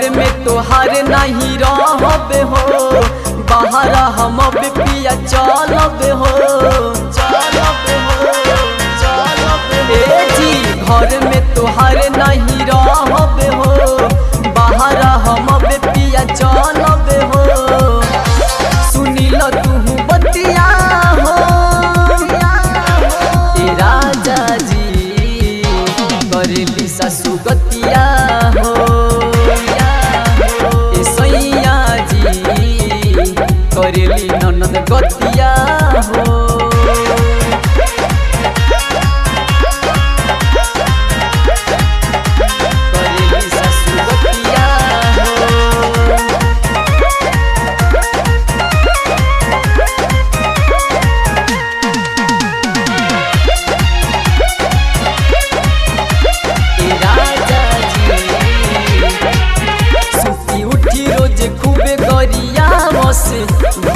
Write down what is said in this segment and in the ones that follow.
घर में तोहार नहीं रहबे हो, बाहर हम पिया चलबे हो, चलबे हो, चलबे हो। ए जी घर में तोहार नहीं रहबे हो, बाहर हम पिया चलबे हो। सुनिल तू बतिया हो ए राजा जी, करेली सासु गतिया हो ए सैया जी, करेली ननद गतिया हो।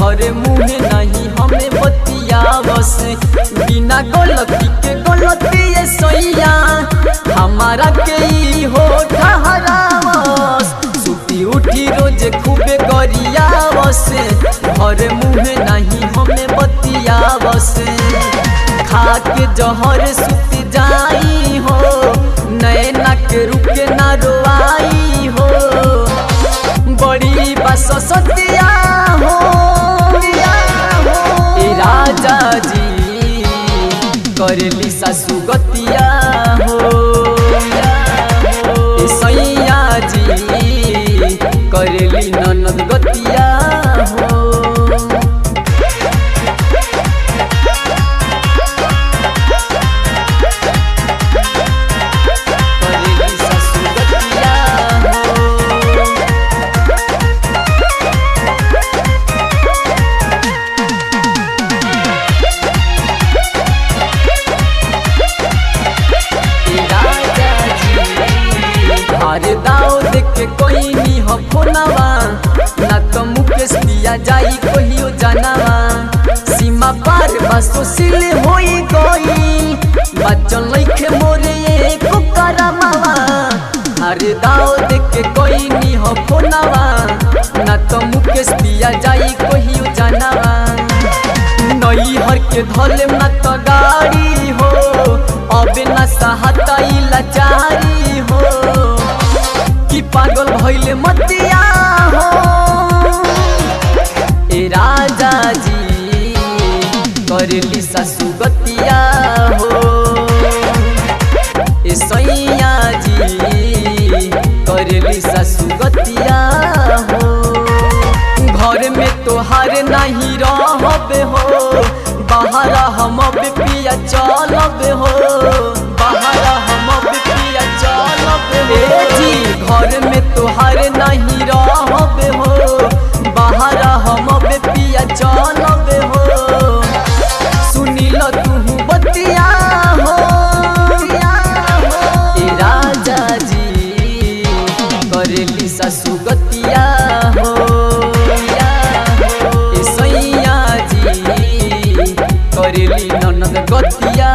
घर मुँह नहीं हमें बतिया बस, बिना गलती के गलती ये सैया हमारा के ही हो ठहरावस। सुती उठी रोज खूबे गरिया बस, घर मुँह नहीं हमें बतिया बस। खा के जहर सुत जाई हो, नैना के रुके ना रोआई हो, बड़ी बस सतिया हो ए राजा जी, करेली सासु गतिया हो ए सैया जी, करेली ननद गतिया हो। अरे दाओ देख के कोई नहीं हो फोनवा, ना तो मुकेश पिया जाई कहियो जानवा। सीमा पार बसो सिल होई गई, बच्चन लइखे मोरे एक करमावा। अरे दाओ देख के कोई नहीं हो फोनवा, ना तो मुकेश पिया जाई कहियो जानवा। नई हर के धले ना तो गाड़ी हो, अबे ना सहाता लाचारी हो, कि पागल भइले मतिया हो ए राजा जी, करेली सासु गतिया हो ए सैया जी, करेली सासु गतिया हो। घर में तोहार नहीं रहबे हो, बाहर हम पिया चलबे हो, बाहर हम पिया चलबे हो। ए जी घर में तोहार नहीं रहबे हो, बाहर हम पिया चलबे हो। सुनिल तू बतिया हो ए राजा जी, करेली सासु गतिया हो ए सैया जी, करेली ननद गतिया।